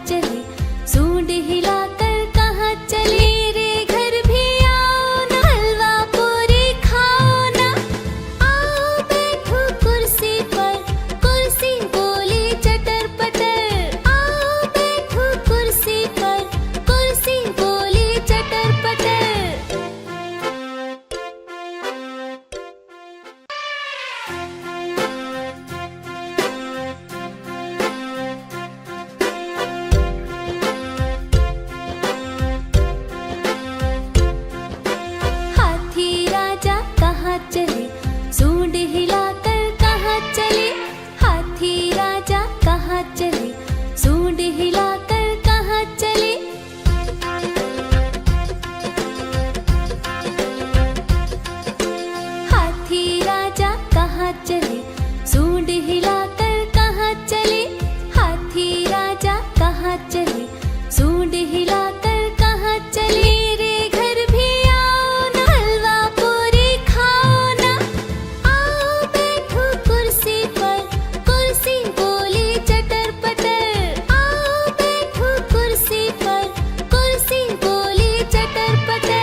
चले, सूंड हिलाकर कहाँ चले रे, घर भी आओ ना, हलवा पूरी खाओ ना। आओ बैठो कुर्सी पर, कुर्सी बोली चटर पटर। आओ बैठो कुर्सी पर, कुर्सी बोली चटर पटर। हाथी राजा कहाँ चले, सूंड हिलाकर कहाँ चले। हाथी राजा कहाँ चले, सूंड हिलाकर कहाँ चले। हाथी राजा कहाँ चले, सूंड हिलाकर कहाँ चले। हाथी राजा कहाँ चले, सूंड हिलाकर कहाँ चले रे, घर भी आओ ना, हलवा पूरी खाओ ना। आओ बैठो कुर्सी पर, कुर्सी बोली चटर पटर। आओ बैठो कुर्सी पर, कुर्सी बोली चटर पटर।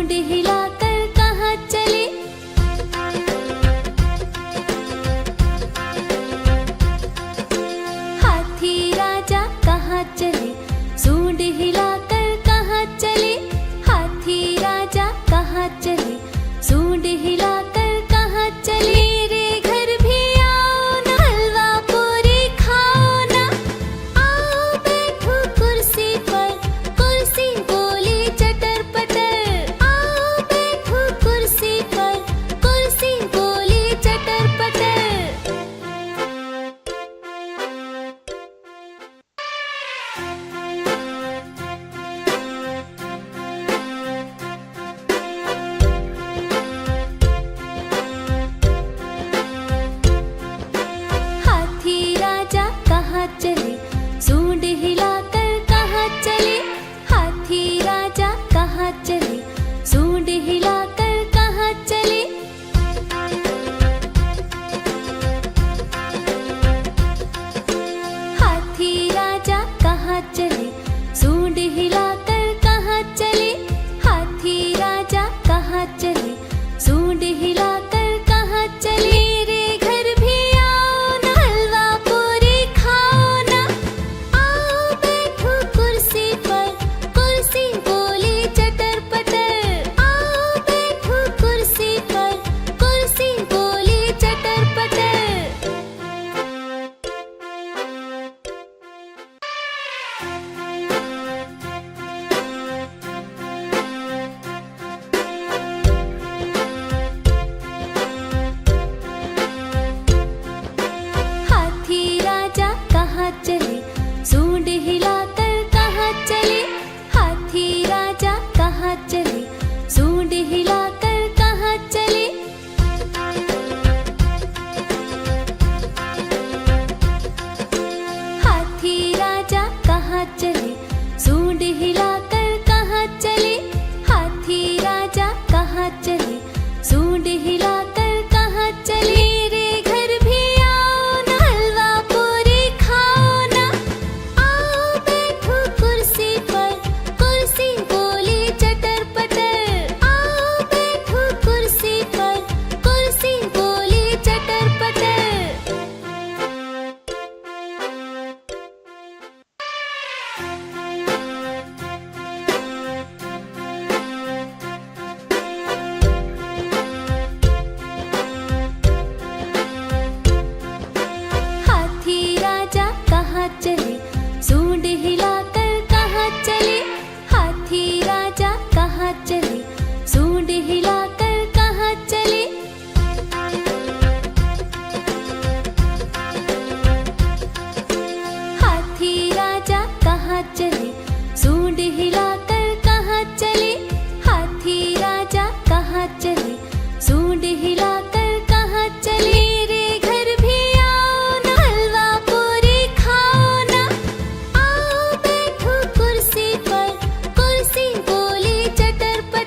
सूंड हिलाकर कहाँ चले। हाथी राजा कहाँ चले, सूंड हिलाकर कहाँ चले। हाथी राजा कहाँ चले, सूंड हिलाकर कहाँ चले। मेरे घर भी आओ ना, हलवा पूरी खाओ ना। आओ बैठो कुर्सी पर, कुर्सी बोली चटर पटर। आओ बैठो कुर्सी पर, कुर्सी बोली चटर पटर। हाथी राजा कहाँ चले, सूंड हिलाकर कहाँ चले। हाथी राजा कहाँ चले, सूंड हिलाकर कहाँ चले। हाथी राजा कहाँ चले, सूंड हिलाकर कहाँ चले। हाथी राजा कहाँ चले, सूंड हिलाकर कहाँ चले। मेरे घर भी आओ ना, हलवा पूरी खाओ ना। आओ बैठो कुर्सी पर, कुर्सी बोली चटर पटर। आओ बैठो कुर्सी पर, कुर्सी बोली चटर पटर। हाथी राजा कहाँ चले, सूंड हिलाकर कहाँ चले। हाथी राजा कहाँ चले, सूंड हिलाकर कहाँ चले। हाथी राजा कहाँ चले, सूंड हिलाकर कहाँ चले। हाथी राजा कहाँ चले, सूंड हिलाकर कहाँ चले। मेरे घर भी आओ ना, हलवा पूरी खाओ ना। आओ बैठो कुर्सी पर, कुर्सी बोली चटर पटर। आओ बैठो कुर्सी पर, कुर्सी बोली चटर पटर। हाथी राजा कहाँ चले, सूंड हिलाकर कहाँ चले। हाथी राजा कहाँ चले, सूंड हिलाकर कहाँ चले। हाथी राजा कहाँ चले, सूंड हिलाकर कहाँ चले। हाथी राजा कहाँ चले, सूंड हिलाकर कहाँ चले। मेरे घर भी आओ ना, हलवा पूरी खाओ ना। आओ बैठो कुर्सी पर, कुर्सी बोली चटर पटर।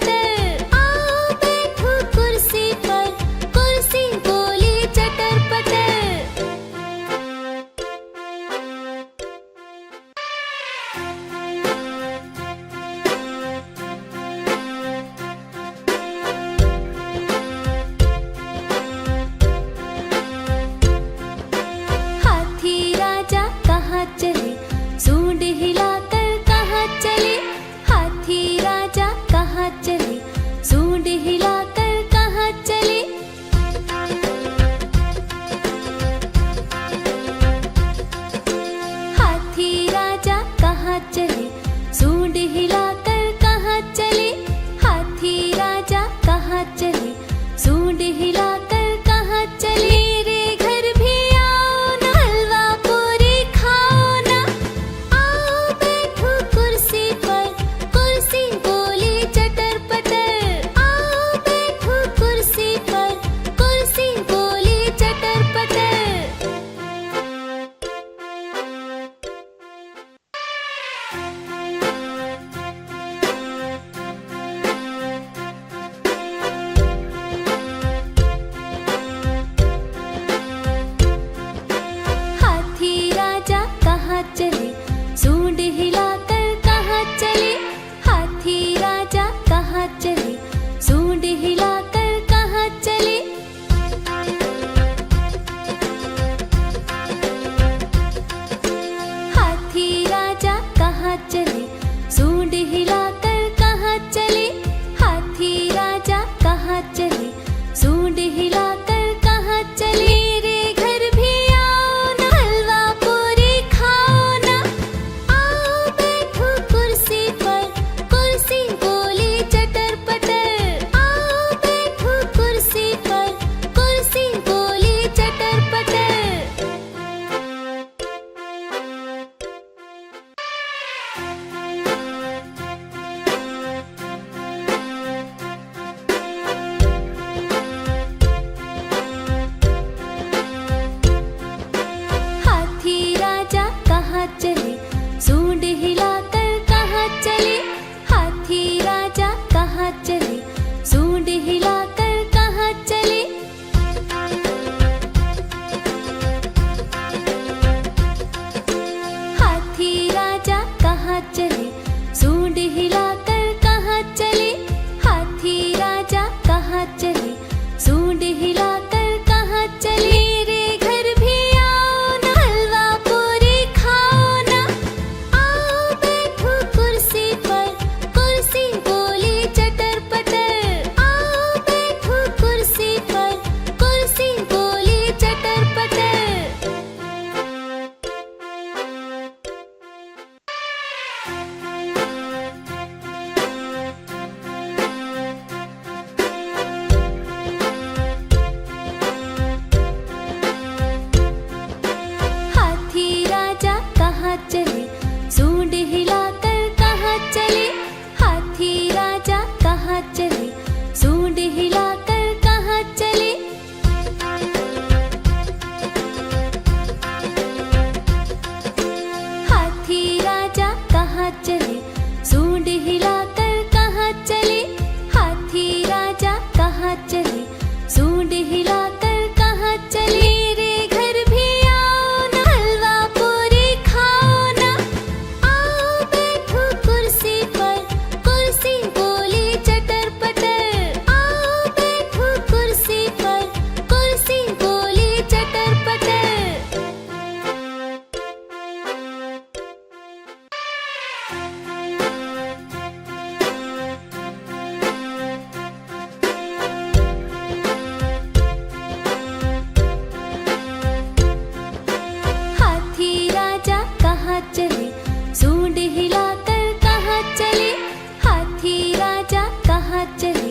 कहाँ चले,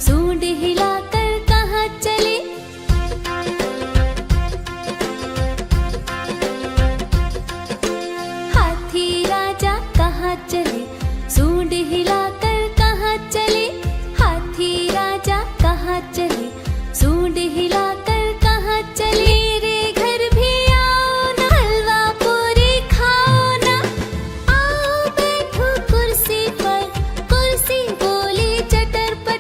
सूंड हिलाकर कहाँ चले। हाथी राजा कहाँ चले, सूंड हिलाकर कहाँ चले। हाथी राजा कहाँ चले, सूंड हिलाकर कहाँ चले। मेरे घर भी आओ ना, हलवा पूरी खाओ ना। आओ बैठो कुर्सी पर, कुर्सी बोली चटर पटर।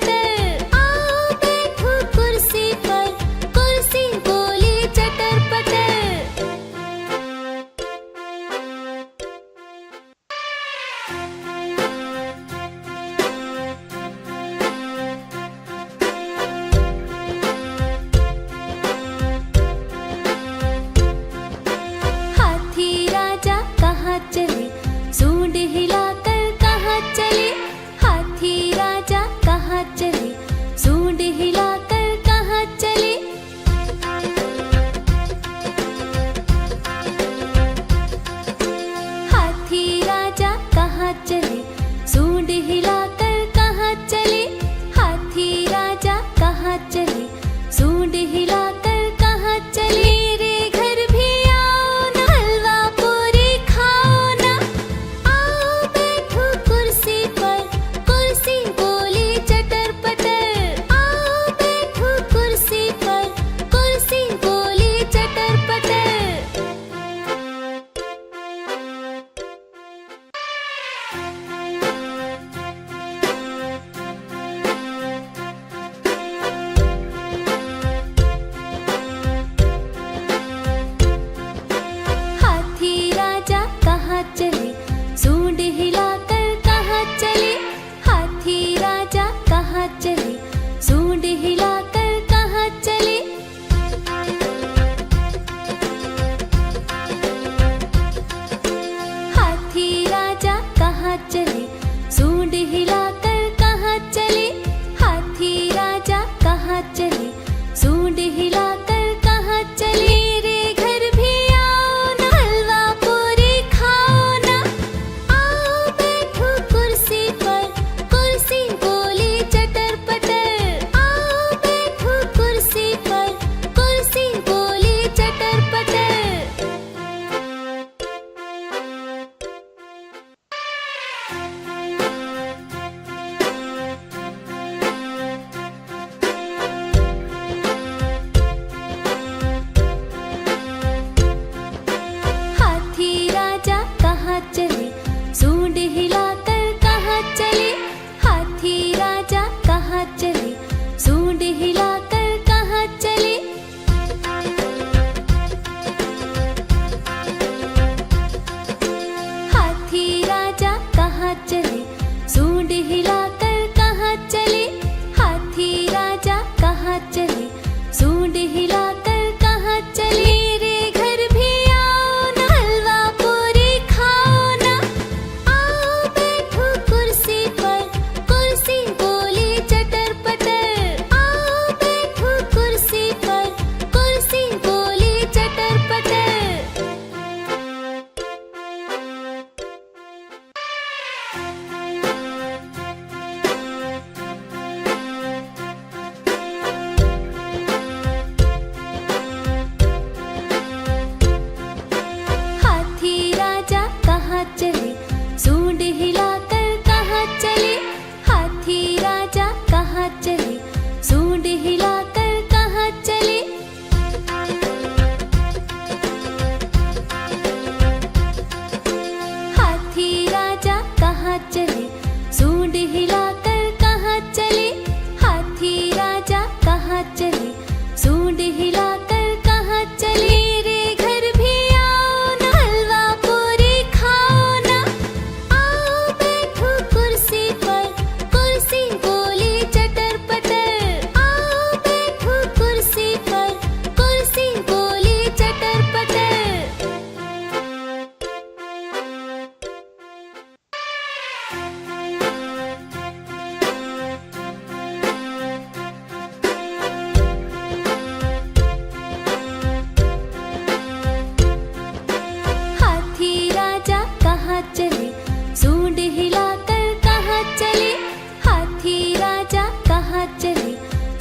कहाँ चले,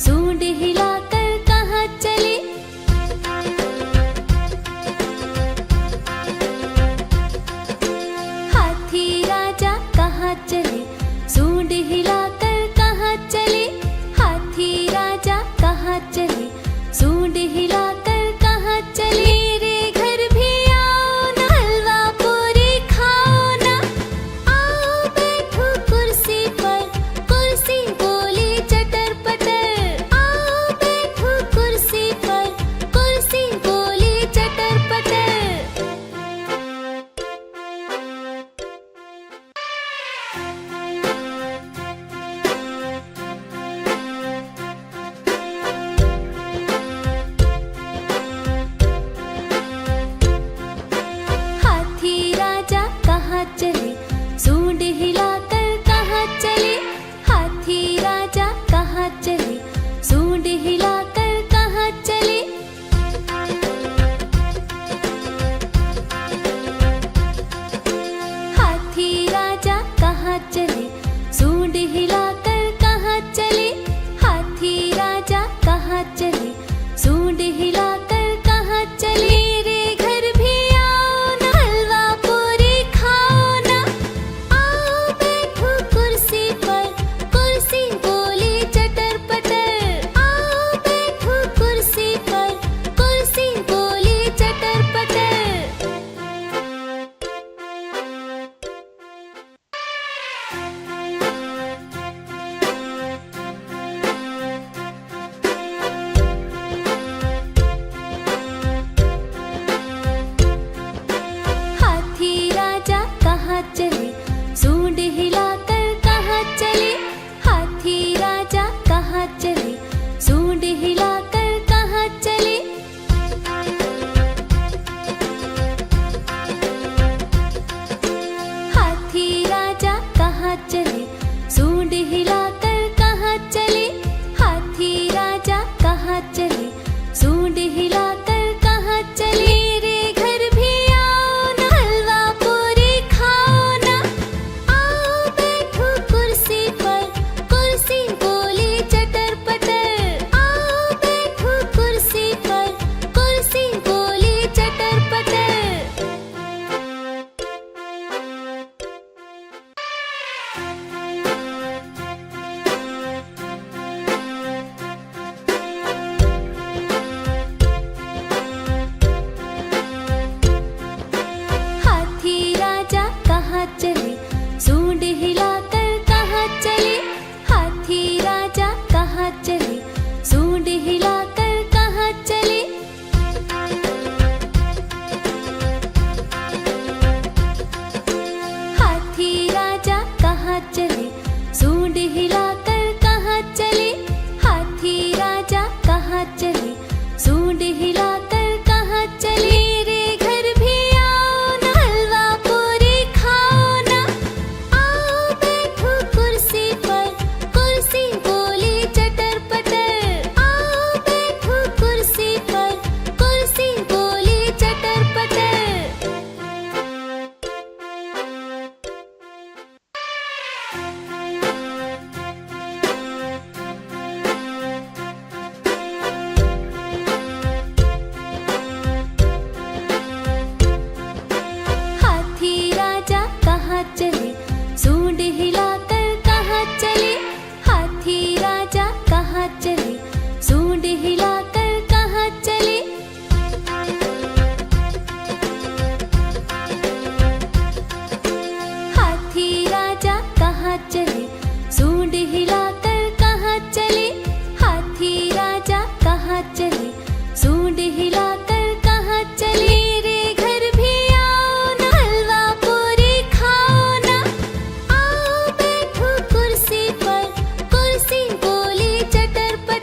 सूंड हिलाकर कहाँ चले। हाथी राजा कहाँ चले, सूंड हिलाकर कहाँ चले। हाथी राजा कहाँ चले, सूंड हिलाकर कहाँ चले। मेरे घर भी आओ ना, हलवा पूरी खाओ ना। आओ बैठो कुर्सी पर, कुर्सी बोली चटर पटर। आओ बैठो कुर्सी पर, कुर्सी बोली चटर पटर। हाथी राजा कहाँ चले, सूंड हिलाकर कहाँ चले। हाथी राजा कहाँ चले, सूंड हिलाकर कहाँ चले। हाथी राजा कहाँ चले, सूंड हिलाकर कहाँ चले। हाथी राजा कहाँ चले, सूंड हिलाकर कहाँ चले। मेरे घर भी आओ ना, हलवा पूरी खाओ ना। आओ बैठो कुर्सी पर, कुर्सी बोली चटर पटर। आओ बैठो कुर्सी पर, कुर्सी बोली चटर पटर। हाथी राजा कहाँ चले, सूंड हिलाकर कहाँ चले। हाथी राजा कहाँ चले, सूंड हिलाकर कहाँ चले। हाथी राजा कहाँ चले, सूंड हिलाकर कहाँ चले। हाथी राजा कहाँ चले, सूंड हिलाकर कहाँ चले। मेरे घर भी आओ ना, हलवा पूरी खाओ ना। आओ बैठो कुर्सी पर, कुर्सी बोली चटर पटर। आओ बैठो कुर्सी पर, कुर्सी बोली चटर पटर। हाथी राजा कहाँ चले, सूंड हिलाकर कहाँ चले। हाथी राजा कहाँ चले, सूंड हिलाकर कहाँ चले। हाथी राजा कहाँ चले, सूंड हिलाकर कहाँ चले। हाथी राजा कहाँ चले, सूंड हिलाकर कहाँ चले। मेरे घर भी आओ ना, हलवा पूरी खाओ ना। आओ बैठो कुर्सी पर, कुर्सी बोली चटर पटर। आओ बैठो कुर्सी पर, कुर्सी बोली चटर पटर। हाथी राजा कहाँ चले, सूंड हिलाकर कहाँ चले। हाथी राजा कहाँ चले, सूंड हिलाकर कहाँ चले। हाथी राजा कहाँ चले, सूंड हिलाकर कहाँ चले। हाथी राजा कहाँ चले, सूंड हिलाकर कहाँ चले। मेरे घर भी आओ ना, हलवा पूरी खाओ ना। आओ बैठो कुर्सी पर, कुर्सी बोली चटर पटर।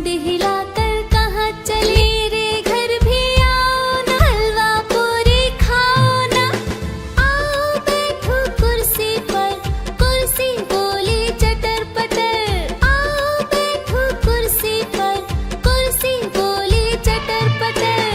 सूंड हिलाकर कहाँ चले रे घर भी आओ ना हलवा पूरी खाओ ना। आओ बैठो कुर्सी पर, कुर्सी बोली चटर पटर। आओ बैठो कुर्सी पर, कुर्सी बोली चटर पटर।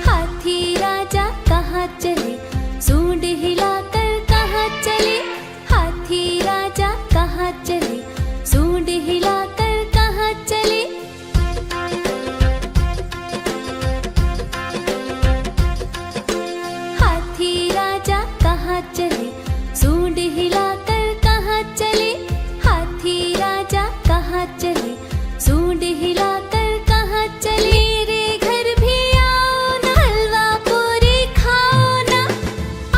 हाथी राजा कहाँ चले, सूंड हिलाकर कहाँ चले। हाथी राजा कहाँ चले, सूंड हिलाकर कहाँ चले। हाथी राजा कहाँ चले, सूंड हिलाकर कहाँ चले। हाथी राजा कहाँ चले, सूंड हिलाकर कहाँ चले रे घर भी आओ ना हलवा पूरी खाओ ना।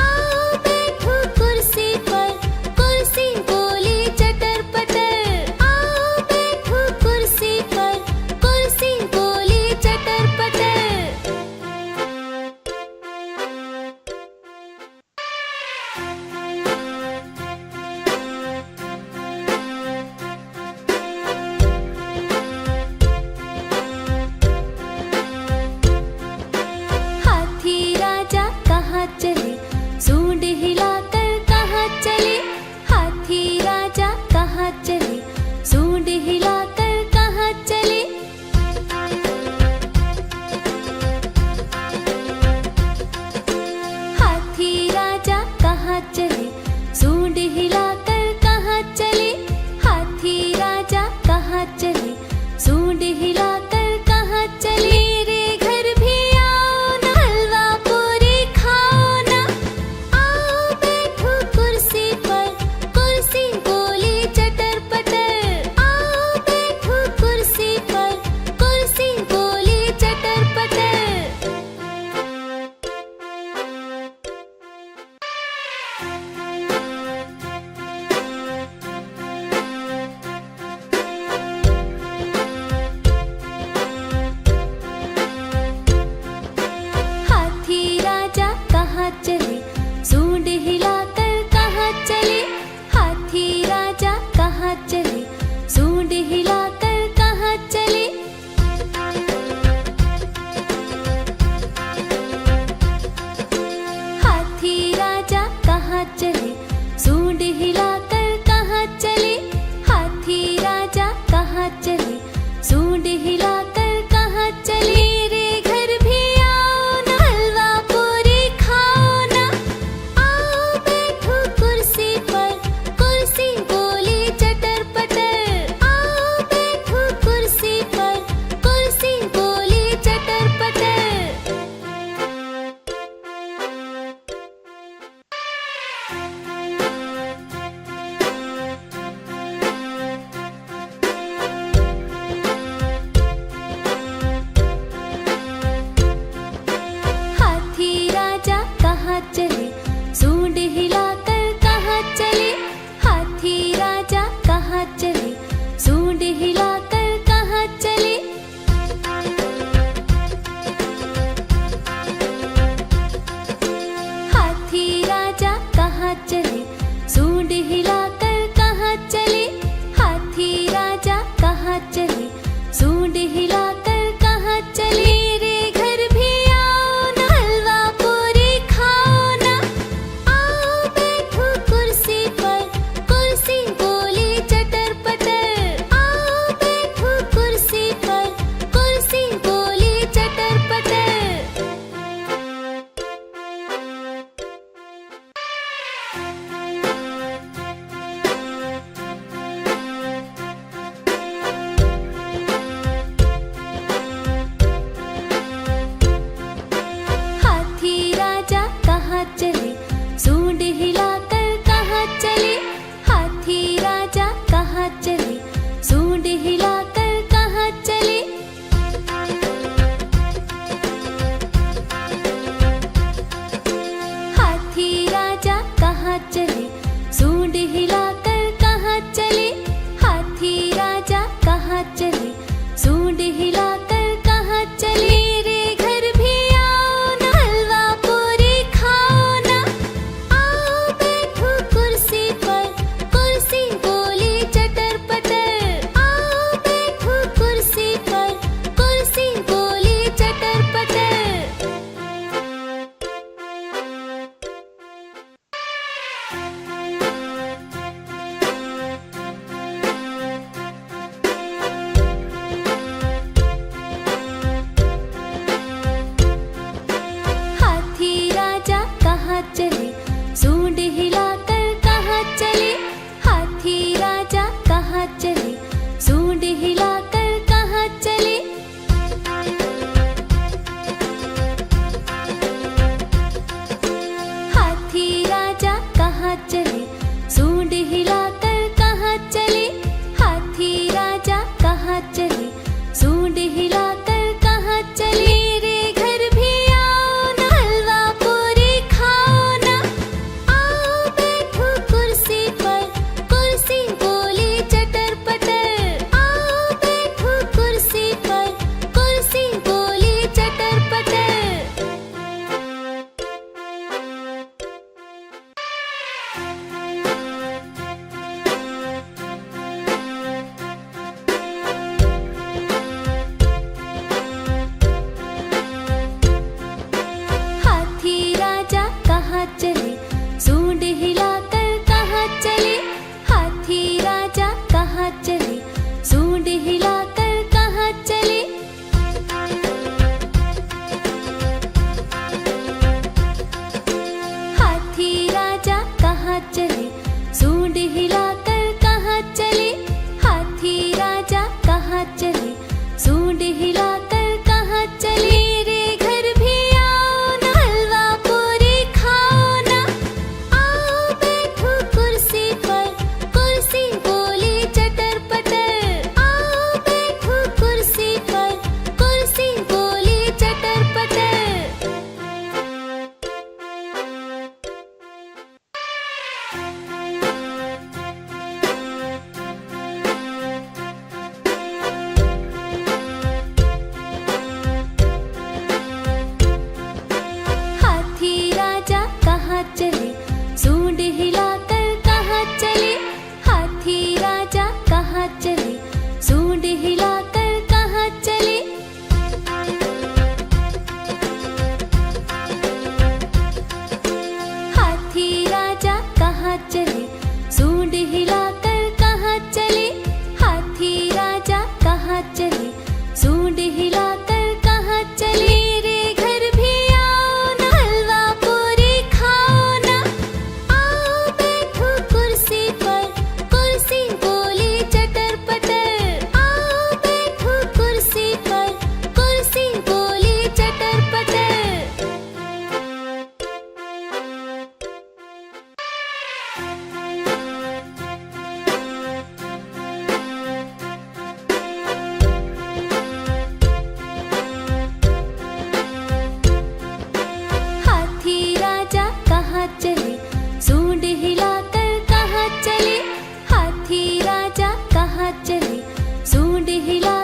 आओ बैठो कुर्सी पर, कुर्सी बोली चटर पटर। आओ बैठो कुर्सी पर, कुर्सी बोली चटर पटर। हाथी राजा कहाँ चले, सूंड हिलाकर कहाँ चले। हाथी राजा कहाँ चले, सूंड हिलाकर कहाँ चले। हाथी राजा कहाँ चले, सूंड हिलाकर कहाँ चले। हाथी राजा कहाँ चले, सूंड हिलाकर कहाँ चले रे घर भी आओ ना हलवा पूरी खाओ ना। आओ बैठो कुर्सी पर, कुर्सी बोली चटर पटर। आओ बैठो कुर्सी पर, कुर्सी बोली चटर पटर। हाथी राजा कहाँ चले, सूंड हिलाकर कहाँ चले। हाथी राजा कहाँ चले, सूंड हिलाकर कहाँ चले। हाथी राजा कहाँ चले, सूंड हिलाकर कहाँ चले। हाथी राजा कहाँ चले, सूंड हिलाकर कहाँ चले रे घर भी आओ ना हलवा पूरी खाओ ना। आओ बैठो कुर्सी पर, कुर्सी बोली चटर पटर। आओ बैठो कुर्सी पर, कुर्सी बोली चटर पटर। हाथी राजा कहाँ चले, सूंड हिलाकर कहाँ चले। हाथी राजा कहाँ चले, सूंड हिलाकर कहाँ चले। हाथी राजा कहाँ चले, सूंड हिलाकर कहाँ चले। हाथी राजा कहाँ चले, सूंड हिलाकर कहाँ चले रे घर भी आओ ना हलवा पूरी खाओ ना। आओ बैठो कुर्सी पर, कुर्सी बोली चटर पटर। आओ बैठो कुर्सी पर, कुर्सी बोली चटर पटर। हिलाकर कहाँ चले। हाथी राजा कहाँ चले, सूंड हिलाकर कहाँ चले। हाथी राजा कहाँ चले, सूंड हिलाकर कहाँ चले। मेरे घर भी आओ ना, हलवा पूरी खाओ ना। आओ बैठो कुर्सी पर, कुर्सी बोली चटर पटर। आओ बैठो कुर्सी पर, कुर्सी बोली चटर पटर। हाथी राजा कहाँ चले, सूंड हिलाकर कहाँ चले। हाथी राजा कहाँ चले, सूंड हिला